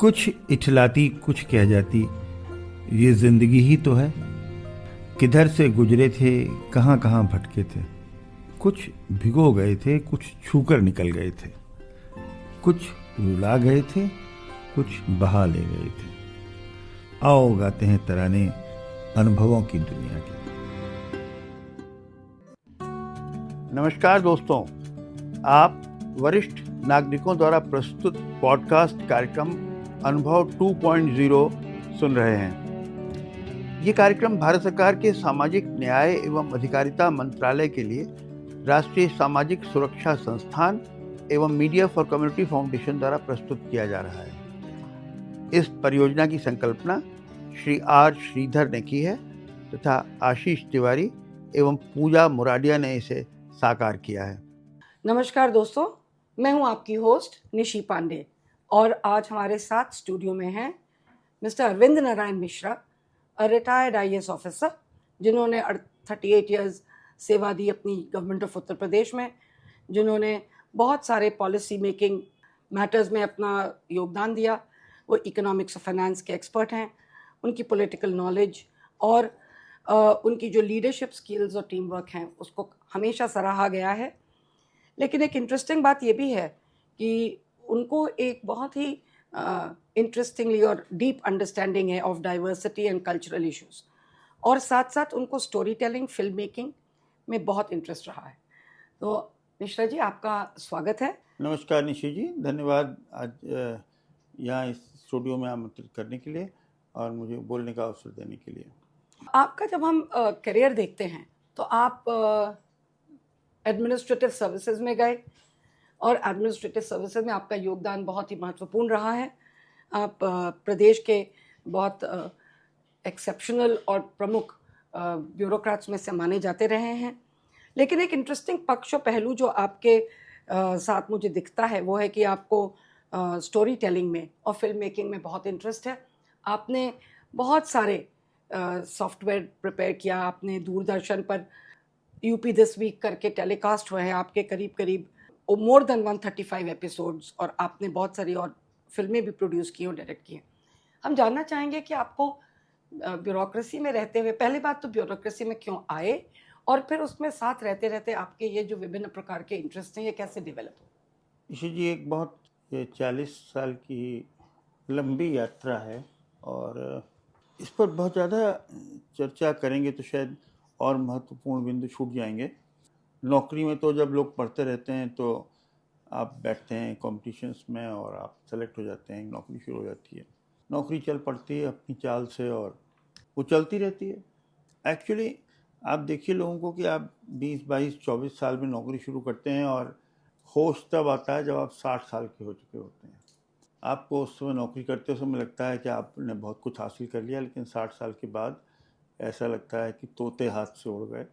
कुछ इठलाती कुछ कह जाती, ये जिंदगी ही तो है। किधर से गुजरे थे, कहाँ कहाँ भटके थे। कुछ भिगो गए थे, कुछ छूकर निकल गए थे। कुछ रुला गए थे, कुछ बहा ले गए थे। आओ गाते हैं तराने अनुभवों की दुनिया की। नमस्कार दोस्तों, आप वरिष्ठ नागरिकों द्वारा प्रस्तुत पॉडकास्ट कार्यक्रम अनुभव 2.0 सुन रहे हैं। ये कार्यक्रम भारत सरकार के सामाजिक न्याय एवं अधिकारिता मंत्रालय के लिए राष्ट्रीय सामाजिक सुरक्षा संस्थान एवं मीडिया फॉर कम्युनिटी फाउंडेशन द्वारा प्रस्तुत किया जा रहा है। इस परियोजना की संकल्पना श्री आर श्रीधर ने की है तथा आशीष तिवारी एवं पूजा मुराडिया ने इसे साकार किया है। नमस्कार दोस्तों, मैं हूं आपकी होस्ट निशी पांडे और आज हमारे साथ स्टूडियो में हैं mister Arvind Narayan Mishra, a retired IAS officer जिन्होंने 38 इयर्स सेवा दी अपनी गवर्नमेंट ऑफ उत्तर प्रदेश में, जिन्होंने बहुत सारे पॉलिसी मेकिंग मैटर्स में अपना योगदान दिया। वो इकोनॉमिक्स और फाइनेंस के एक्सपर्ट हैं। उनकी पॉलिटिकल नॉलेज और उनकी जो लीडरशिप स्किल्स और टीम वर्क हैं उसको हमेशा सराहा गया है। लेकिन एक इंटरेस्टिंग बात ये भी है कि उनको एक बहुत ही इंटरेस्टिंगली और डीप अंडरस्टैंडिंग है of diversity and cultural issues, और साथ साथ उनको स्टोरी टेलिंग, फिल्म मेकिंग में बहुत इंटरेस्ट रहा है। तो मिश्रा जी, आपका स्वागत है। नमस्कार निशी जी, धन्यवाद आज यहाँ इस स्टूडियो में आमंत्रित करने के लिए और मुझे बोलने का अवसर देने के लिए। आपका जब हम करियर देखते हैं तो आप एडमिनिस्ट्रेटिव सर्विसेज में गए और एडमिनिस्ट्रेटिव सर्विसेज में आपका योगदान बहुत ही महत्वपूर्ण रहा है। आप प्रदेश के बहुत एक्सेप्शनल और प्रमुख ब्यूरोक्रेट्स में से माने जाते रहे हैं। लेकिन एक इंटरेस्टिंग पक्ष और पहलू जो आपके साथ मुझे दिखता है वो है कि आपको स्टोरी टेलिंग में और फिल्म मेकिंग में बहुत इंटरेस्ट है। आपने बहुत सारे सॉफ्टवेयर प्रिपेयर किया। आपने दूरदर्शन पर यूपी दिस वीक करके टेलीकास्ट हुए हैं आपके करीब मोर देन 135 एपिसोड्स, और आपने बहुत सारी और फिल्में भी प्रोड्यूस की और डायरेक्ट की हैं। हम जानना चाहेंगे कि आपको ब्यूरोक्रेसी में रहते हुए, पहली बात तो ब्यूरोक्रेसी में क्यों आए, और फिर उसमें साथ रहते रहते आपके ये जो विभिन्न प्रकार के इंटरेस्ट हैं ये कैसे डेवलप हो। ऋषि जी, एक बहुत 40 साल की लंबी यात्रा है और इस पर बहुत ज़्यादा चर्चा करेंगे तो शायद और महत्वपूर्ण बिंदु छूट जाएंगे। नौकरी में तो जब लोग पढ़ते रहते हैं तो आप बैठते हैं कॉम्पिटिशन्स में और आप सेलेक्ट हो जाते हैं, नौकरी शुरू हो जाती है। नौकरी चल पड़ती है अपनी चाल से और वो चलती रहती है। एक्चुअली आप देखिए लोगों को कि आप 20, 22, 24 साल में नौकरी शुरू करते हैं और होश तब आता है जब आप 60 साल के हो चुके होते हैं। आपको उस समय नौकरी करते समय लगता है कि आपने बहुत कुछ हासिल कर लिया, लेकिन 60 साल के बाद ऐसा लगता है कि तोते हाथ से उड़ गए।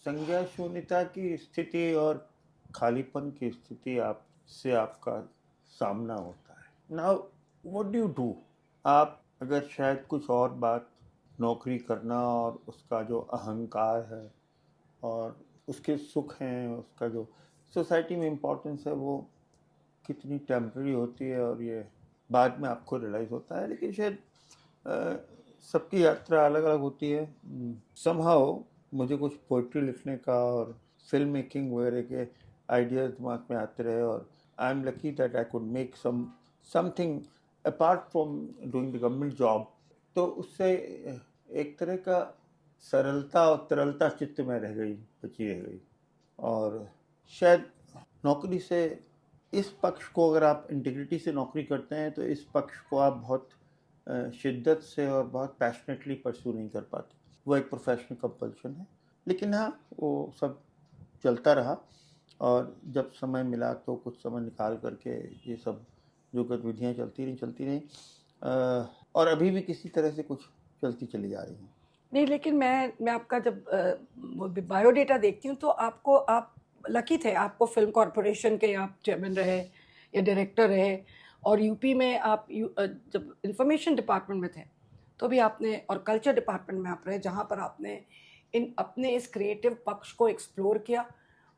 संज्ञा शून्यता की स्थिति और खालीपन की स्थिति आपसे आपका सामना होता है। Now what do you do? आप अगर शायद कुछ और बात, नौकरी करना और उसका जो अहंकार है और उसके सुख हैं, उसका जो सोसाइटी में इम्पोर्टेंस है, वो कितनी टेम्पररी होती है और ये बाद में आपको रियलाइज़ होता है। लेकिन शायद सबकी यात्रा अलग अलग होती है। समहाउ मुझे कुछ पोइट्री लिखने का और फिल्म मेकिंग वगैरह के आइडियाज़ दिमाग में आते रहे और I am lucky that I could make something apart from doing the government job. तो उससे एक तरह का सरलता और तरलता चित्त में रह गई, बची रह गई। और शायद नौकरी से इस पक्ष को, अगर आप इंटीग्रिटी से नौकरी करते हैं तो इस पक्ष को आप बहुत शिद्दत से और बहुत पैशनेटली परस्यू नहीं कर पाते। वो एक प्रोफेशनल कंपल्शन है। लेकिन हाँ, वो सब चलता रहा और जब समय मिला तो कुछ समय निकाल करके ये सब जो गतिविधियाँ चलती रहीं और अभी भी किसी तरह से कुछ चलती चली जा रही हैं। नहीं, लेकिन मैं आपका जब बायोडेटा देखती हूँ तो आप लकी थे। आपको फिल्म कॉरपोरेशन के आप चेयरमैन रहे या डायरेक्टर रहे, और यूपी में आप जब इंफॉर्मेशन डिपार्टमेंट में थे तो भी आपने, और कल्चर डिपार्टमेंट में आप रहे जहाँ पर आपने अपने इस क्रिएटिव पक्ष को एक्सप्लोर किया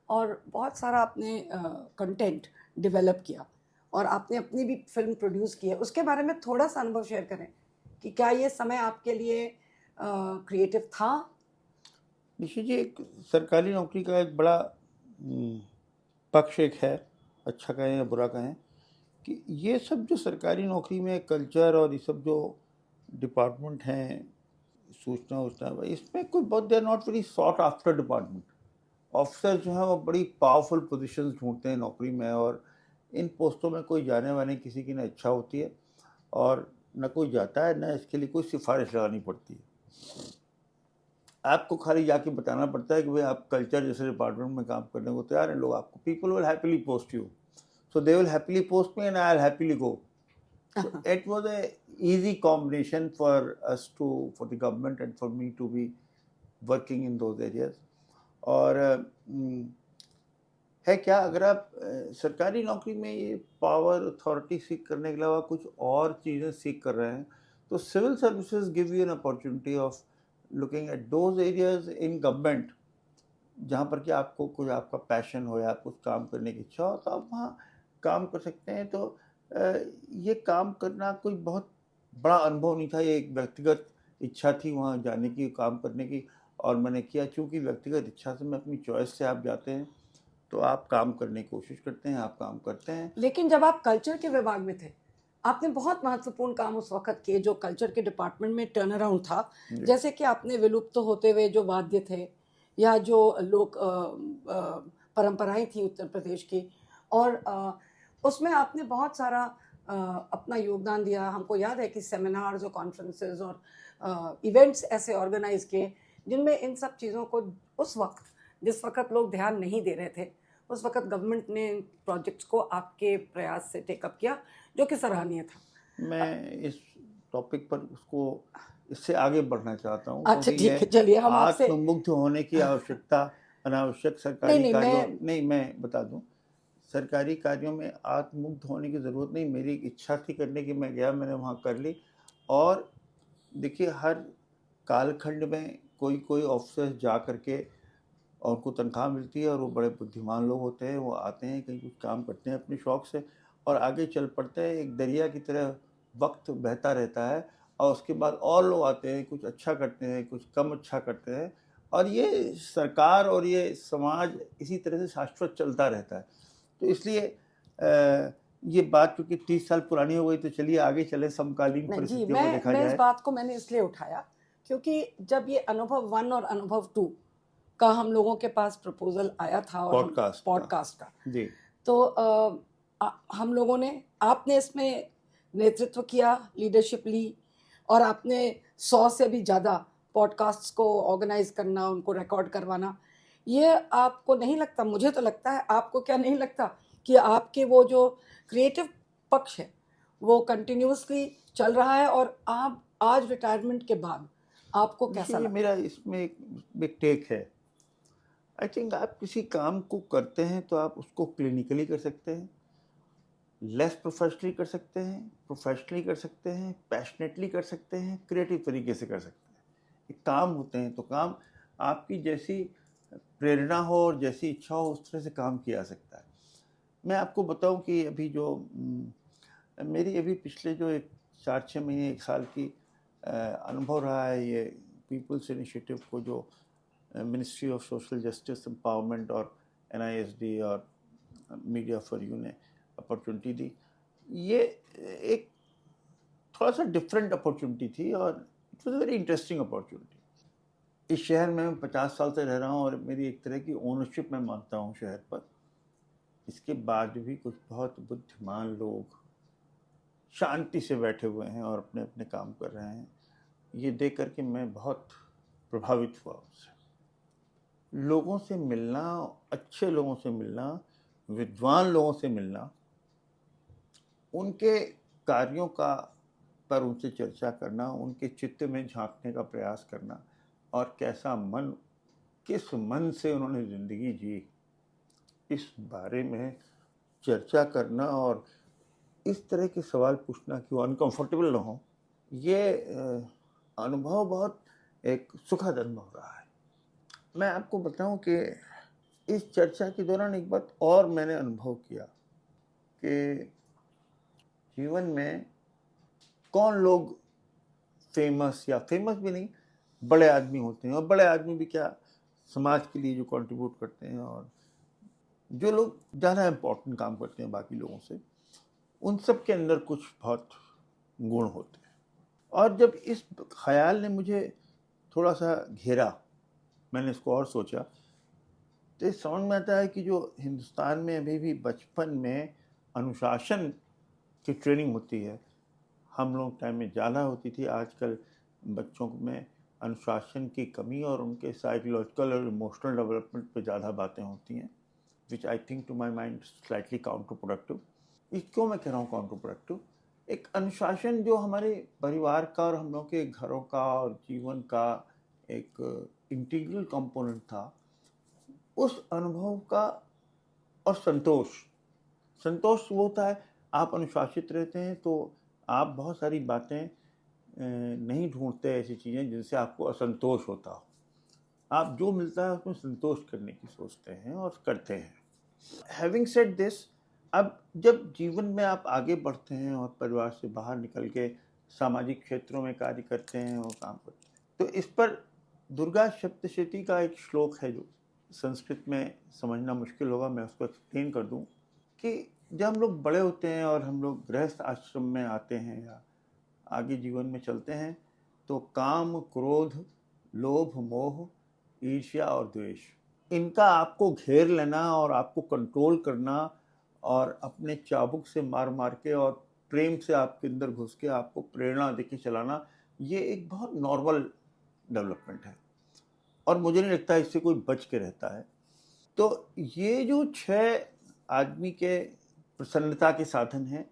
और बहुत सारा आपने कंटेंट डेवलप किया। और आपने अपनी भी फिल्म प्रोड्यूस की है, उसके बारे में थोड़ा सा अनुभव शेयर करें कि क्या ये समय आपके लिए क्रिएटिव था? निश्चित जी, एक सरकारी नौकरी का एक बड़ा पक्ष एक है, अच्छा कहें या बुरा कहें, कि ये सब जो सरकारी नौकरी में कल्चर और ये सब जो डिपार्टमेंट हैं, सूचना वूचना, इसमें कोई बहुत, they are not very sought after department. Officer जो है वो बड़ी पावरफुल पोजीशंस ढूंढते हैं नौकरी में, और इन पोस्टों में कोई जाने वाने किसी की न इच्छा होती है और न कोई जाता है, न इसके लिए कोई सिफारिश लगानी पड़ती है। आपको खाली जाके बताना पड़ता है कि भाई आप कल्चर जैसे डिपार्टमेंट में काम करने को तैयार हैं लोग, आपको people will happily post you, so they will happily post me and I'll happily go. So it was a easy combination for us to, for the government and for me to be working in those areas. और है क्या, अगर आप सरकारी नौकरी में ये power authority सीख करने के अलावा कुछ और चीज़ें सीख कर रहे हैं, तो civil services give you an opportunity of looking at those areas in government जहाँ पर कि आपको कुछ आपका पैशन हो या कुछ काम करने की इच्छा हो, तो आप वहाँ काम कर सकते हैं। तो ये काम करना कोई बहुत बड़ा अनुभव नहीं था, ये एक व्यक्तिगत इच्छा थी वहाँ जाने की, काम करने की, और मैंने किया। चूँकि व्यक्तिगत इच्छा से, मैं अपनी चॉइस से आप जाते हैं तो आप काम करने की कोशिश करते हैं, आप काम करते हैं। लेकिन जब आप कल्चर के विभाग में थे, आपने बहुत महत्वपूर्ण काम उस वक्त किए जो कल्चर के डिपार्टमेंट में टर्न अराउंड था, जैसे कि आपने विलुप्त होते हुए जो वाद्य थे या जो लोक परंपराएं थी उत्तर प्रदेश की, और उसमें आपने बहुत सारा अपना योगदान दिया। हमको याद है कि सेमिनार्स और कॉन्फ्रेंसेस और इवेंट्स ऐसे ऑर्गेनाइज किए जिनमें इन सब चीज़ों को उस वक्त, जिस वक्त लोग ध्यान नहीं दे रहे थे, उस वक्त गवर्नमेंट ने प्रोजेक्ट्स को आपके प्रयास से टेकअप किया, जो कि सराहनीय था। मैं इस टॉपिक पर उसको इससे आगे बढ़ना चाहता हूँ। अच्छा ठीक है, चलिए हम आपसे आत्ममुग्ध होने की आवश्यकता अनावश्यक सरकारी कार्यों नहीं, मैं बता दूं, सरकारी कार्यों में आत्ममुग्ध होने की ज़रूरत नहीं। मेरी इच्छा थी करने की, मैं गया, मैंने वहाँ कर ली। और देखिए, हर कालखंड में कोई कोई ऑफिसर जा करके और उनको तनख्वाह मिलती है और वो बड़े बुद्धिमान लोग होते हैं, वो आते हैं, कहीं कुछ काम करते हैं अपने शौक़ से और आगे चल पड़ते हैं। एक दरिया की तरह वक्त बहता रहता है और उसके बाद और लोग आते हैं, कुछ अच्छा करते हैं, कुछ कम अच्छा करते हैं, और ये सरकार और ये समाज इसी तरह से शाश्वत चलता रहता है। तो इसलिए ये बात क्योंकि 30 साल पुरानी हो गई, तो चलिए आगे चले, समकालीन परिस्थितियों को देखा जाए। इस बात को मैंने इसलिए उठाया क्योंकि जब ये अनुभव 1 और अनुभव 2 का हम लोगों के पास प्रपोजल आया था, और पॉडकास्ट का जी, तो हम लोगों ने, आपने इसमें नेतृत्व किया, लीडरशिप ली, और आपने 100 से भी ज़्यादा पॉडकास्ट्स को ऑर्गेनाइज करना, उनको रिकॉर्ड करवाना। ये आपको नहीं लगता, मुझे तो लगता है, आपको क्या नहीं लगता कि आपके वो जो क्रिएटिव पक्ष है वो कंटिन्यूसली चल रहा है, और आप आज रिटायरमेंट के बाद आपको कैसा लगता है? मेरा इसमें एक बिग टेक है। आई थिंक आप किसी काम को करते हैं तो आप उसको क्लिनिकली कर सकते हैं, लेस प्रोफेशनली कर सकते हैं, प्रोफेशनली कर सकते हैं, पैशनेटली कर सकते हैं, क्रिएटिव तरीके से कर सकते हैं। एक काम होते हैं तो काम आपकी जैसी प्रेरणा हो और जैसी इच्छा हो उस तरह से काम किया जा सकता है। मैं आपको बताऊं कि अभी जो मेरी अभी पिछले जो 4-6 महीने 1 साल की अनुभव रहा है, ये पीपल्स इनिशिएटिव को जो ministry of social justice empowerment और NISD और मीडिया फॉर यू ने अपॉर्चुनिटी दी, ये एक थोड़ा सा डिफरेंट अपॉर्चुनिटी थी और it was very interesting opportunity. इस शहर में मैं 50 साल से रह रहा हूँ और मेरी एक तरह की ओनरशिप मैं मानता हूँ शहर पर। इसके बाद भी कुछ बहुत बुद्धिमान लोग शांति से बैठे हुए हैं और अपने अपने काम कर रहे हैं। ये देख करके मैं बहुत प्रभावित हुआ उससे। लोगों से मिलना, अच्छे लोगों से मिलना, विद्वान लोगों से मिलना, उनके कार्यों का पर उनसे चर्चा करना, उनके चित्त में झांकने का प्रयास करना, और कैसा मन, किस मन से उन्होंने ज़िंदगी जी, इस बारे में चर्चा करना और इस तरह के सवाल पूछना कि वो अनकंफर्टेबल ना हो, ये अनुभव बहुत एक सुखद अनुभव रहा है। मैं आपको बताऊं कि इस चर्चा के दौरान एक बात और मैंने अनुभव किया कि जीवन में कौन लोग फेमस या फेमस भी नहीं, बड़े आदमी होते हैं, और बड़े आदमी भी क्या, समाज के लिए जो कंट्रीब्यूट करते हैं और जो लोग ज़्यादा इम्पोर्टेंट काम करते हैं बाकी लोगों से, उन सब के अंदर कुछ बहुत गुण होते हैं। और जब इस ख्याल ने मुझे थोड़ा सा घेरा, मैंने इसको और सोचा, तो इस समझ में आता है कि जो हिंदुस्तान में अभी भी बचपन में अनुशासन की ट्रेनिंग होती है, हम लोग टाइम में ज़्यादा होती थी। आजकल बच्चों में अनुशासन की कमी और उनके साइकोलॉजिकल और इमोशनल डेवलपमेंट पे ज़्यादा बातें होती हैं, which I think to my mind slightly counterproductive. क्यों मैं कह रहा हूँ काउंटर प्रोडक्टिव? एक अनुशासन जो हमारे परिवार का और हम लोग के घरों का और जीवन का एक इंटीग्रल कंपोनेंट था, उस अनुभव का, और संतोष, संतोष वो होता है, आप अनुशासित रहते हैं तो आप बहुत सारी बातें नहीं ढूंढते ऐसी चीज़ें जिनसे आपको असंतोष होता हो। आप जो मिलता है उसमें संतोष करने की सोचते हैं और करते हैं। हैविंग सेड दिस, अब जब जीवन में आप आगे बढ़ते हैं और परिवार से बाहर निकल के सामाजिक क्षेत्रों में कार्य करते हैं और काम करते हैं, तो इस पर दुर्गा सप्तशती का एक श्लोक है जो संस्कृत में समझना मुश्किल होगा, मैं उसको एक्सप्लेन कर दूं कि जब हम लोग बड़े होते हैं और हम लोग गृहस्थ आश्रम में आते हैं या आगे जीवन में चलते हैं, तो काम, क्रोध, लोभ, मोह, ईर्ष्या और द्वेष, इनका आपको घेर लेना और आपको कंट्रोल करना और अपने चाबुक से मार मार के और प्रेम से आपके अंदर घुस के आपको प्रेरणा देके चलाना, ये एक बहुत नॉर्मल डेवलपमेंट है और मुझे नहीं लगता इससे कोई बच के रहता है। तो ये जो 6 आदमी के प्रसन्नता के साधन हैं,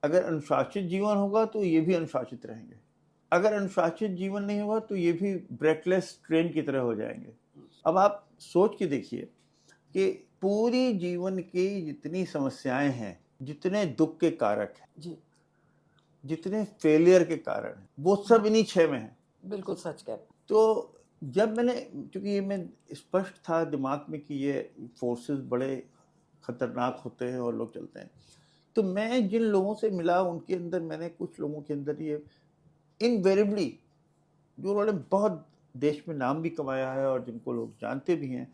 अगर अनुशासित जीवन होगा तो ये भी अनुशासित रहेंगे, अगर अनुशासित जीवन नहीं होगा तो ये भी ब्रेकलेस ट्रेन की तरह हो जाएंगे। अब आप सोच के देखिए कि पूरी जीवन की जितनी समस्याएं हैं, जितने दुख के कारक हैं जी, जितने फेलियर के कारण हैं, वो सब इन्हीं 6 में हैं। बिल्कुल सच कह रहे हैं। तो जब मैंने, चूंकि ये मैं स्पष्ट था दिमाग में कि ये फोर्सेस बड़े खतरनाक होते हैं और लोग चलते हैं, तो मैं जिन लोगों से मिला उनके अंदर मैंने कुछ लोगों के अंदर ये इनवेरिएबली, जो उन्होंने बहुत देश में नाम भी कमाया है और जिनको लोग जानते भी हैं,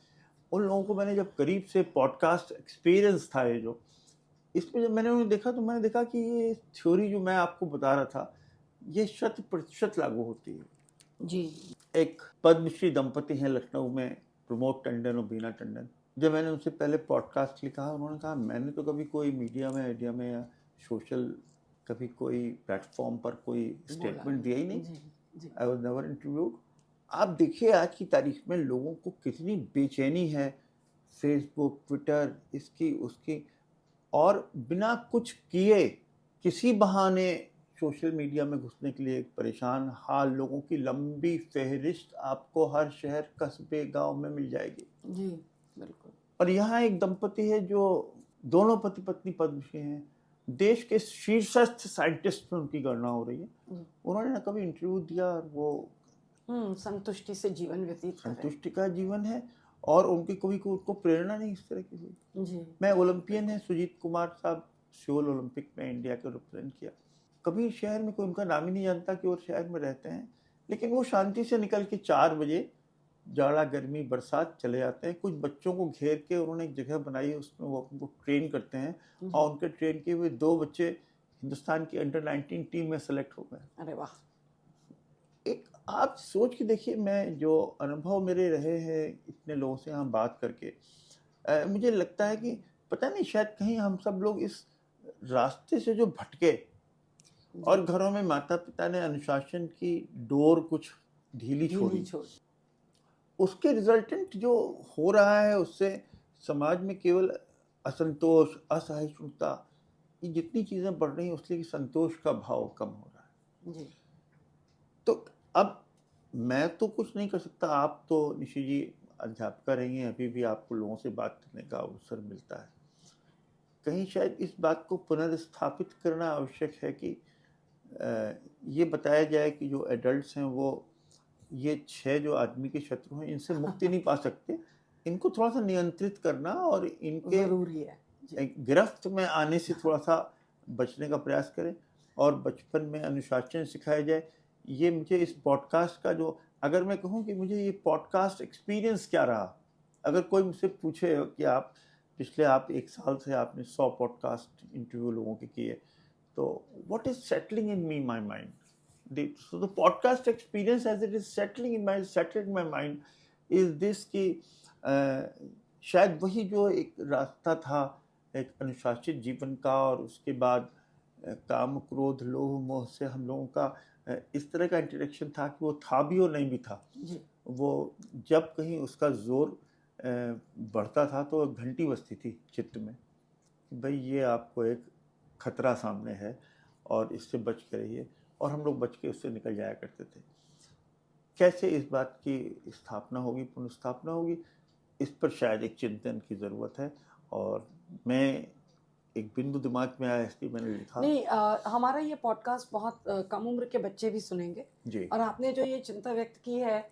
उन लोगों को मैंने जब करीब से पॉडकास्ट एक्सपीरियंस था ये जो, इसमें जब मैंने उन्हें देखा तो मैंने देखा कि ये थ्योरी जो मैं आपको बता रहा था ये 100% लागू होती है। जी, एक पद्मश्री दंपति हैं लखनऊ में, प्रमोद टंडन और बीना टंडन। जब मैंने उनसे पहले पॉडकास्ट लिखा, उन्होंने कहा मैंने तो कभी कोई मीडिया में या सोशल कभी कोई प्लेटफॉर्म पर कोई स्टेटमेंट दिया ही नहीं, आई वॉज नेवर इंटरव्यूड। आप देखिए आज की तारीख में लोगों को कितनी बेचैनी है, फेसबुक, ट्विटर, इसकी उसकी, और बिना कुछ किए किसी बहाने सोशल मीडिया में घुसने के लिए एक परेशान हाल लोगों की लंबी फहरिस्त आपको हर शहर, कस्बे, गांव में मिल जाएगी। जी, बिल्कुल। और यहाँ एक दंपति है जो दोनों पति पत्नी पद्मश्री हैं, देश के शीर्षस्थ साइंटिस्ट में उनकी गणना हो रही है। उन्होंने ना कभी इंटरव्यू दिया, और वो संतुष्टि से जीवन व्यतीत कर रहे हैं। संतुष्टि का जीवन है और उनकी कभी कोई उनको प्रेरणा नहीं इस तरह की हुई। जी, मैं ओलंपियन है, सुजीत कुमार साहब सियोल ओलंपिक में इंडिया को रिप्रेजेंट किया, कभी शहर में कोई उनका नाम ही नहीं जानता कि वो शहर में रहते हैं, लेकिन वो शांति से निकल के 4 बजे जाड़ा गर्मी बरसात चले जाते हैं। कुछ बच्चों को घेर के उन्होंने एक जगह बनाई है, उसमें वो उनको ट्रेन करते हैं और उनके ट्रेन किए हुए 2 बच्चे हिंदुस्तान की अंडर-19 टीम में सेलेक्ट हो गए। अरे वाह। एक आप सोच के देखिए, मैं जो अनुभव मेरे रहे हैं इतने लोगों से यहाँ बात करके, मुझे लगता है कि पता नहीं शायद कहीं हम सब लोग इस रास्ते से जो भटके और घरों में माता पिता ने अनुशासन की डोर कुछ ढीली छोड़ी, उसके रिजल्टेंट जो हो रहा है उससे समाज में केवल असंतोष, असहिष्णुता, ये जितनी चीज़ें बढ़ रही हैं उसलिए संतोष का भाव कम हो रहा है। जी, तो अब मैं तो कुछ नहीं कर सकता, आप तो निशि जी अध्यापिका रही हैं, अभी भी आपको लोगों से बात करने का अवसर मिलता है। कहीं शायद इस बात को पुनर्स्थापित करना आवश्यक है कि ये बताया जाए कि जो एडल्ट्स हैं वो ये 6 जो आदमी के शत्रु हैं इनसे मुक्ति नहीं पा सकते, इनको थोड़ा सा नियंत्रित करना और इनके जरूरी है। गिरफ्त में आने से थोड़ा सा बचने का प्रयास करें और बचपन में अनुशासन सिखाया जाए। ये मुझे इस पॉडकास्ट का जो, अगर मैं कहूँ कि मुझे ये पॉडकास्ट एक्सपीरियंस क्या रहा, अगर कोई मुझसे पूछे कि आप पिछले 1 साल से आपने 100 पॉडकास्ट इंटरव्यू लोगों के किए, तो what is settling in me my mind, so the podcast experience as it is settled in my mind is this कि शायद वही जो एक रास्ता था एक अनुशासित जीवन का, और उसके बाद काम क्रोध लोभ मोह से हम लोगों का इस तरह का इंटरेक्शन था कि वो था भी और नहीं भी था जी। वो जब कहीं उसका जोर बढ़ता था तो घंटी बजती थी चित्त में कि भाई ये आपको एक खतरा सामने है और इससे बच के रहिए, और हम लोग बच के उससे निकल जाया करते थे। कैसे इस बात की स्थापना होगी, पुनर्स्थापना होगी, इस पर शायद एक चिंतन की ज़रूरत है। और मैं एक बिंदु दिमाग में आया इसलिए मैंने लिखा। नहीं, हमारा ये पॉडकास्ट बहुत कम उम्र के बच्चे भी सुनेंगे जी। और आपने जो ये चिंता व्यक्त की है,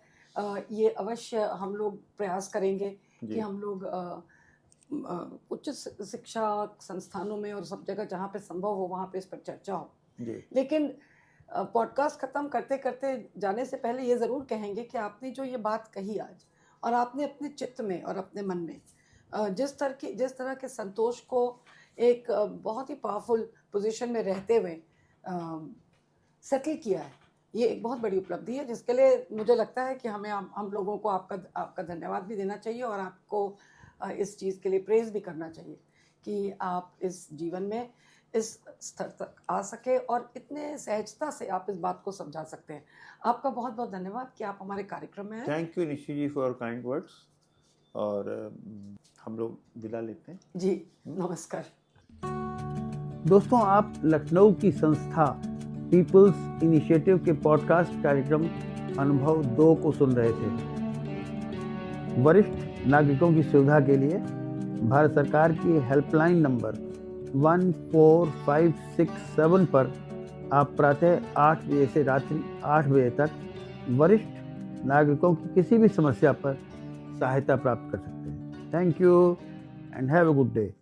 ये अवश्य हम लोग प्रयास करेंगे कि हम लोग उच्च शिक्षा संस्थानों में और सब जगह जहाँ पे संभव हो वहाँ पे इस पर चर्चा हो। जी। लेकिन पॉडकास्ट ख़त्म करते करते जाने से पहले ये ज़रूर कहेंगे कि आपने जो ये बात कही आज, और आपने अपने चित्त में और अपने मन में जिस तरह के संतोष को एक बहुत ही पावरफुल पोजीशन में रहते हुए सेटल किया है, ये एक बहुत बड़ी उपलब्धि है, जिसके लिए मुझे लगता है कि हमें हम लोगों को आपका धन्यवाद भी देना चाहिए और आपको इस चीज़ के लिए प्रेज़ भी करना चाहिए कि आप इस जीवन में इस स्तर तक आ सके और इतने सहजता से आप इस बात को समझा सकते हैं। आपका बहुत बहुत धन्यवाद कि आप हमारे कार्यक्रम में आए। Thank you Nishi ji for kind words, और हम लोग विदा लेते हैं जी, नमस्कार। दोस्तों, आप लखनऊ की संस्था पीपल्स इनिशिएटिव के पॉडकास्ट कार्यक्रम अनुभव 2 को सुन रहे थे। वरिष्ठ नागरिकों की सुविधा के लिए भारत सरकार की हेल्पलाइन नंबर 14567 पर आप प्रातः 8 बजे से रात्रि 8 बजे तक वरिष्ठ नागरिकों की किसी भी समस्या पर सहायता प्राप्त कर सकते हैं। Thank you and have a good day.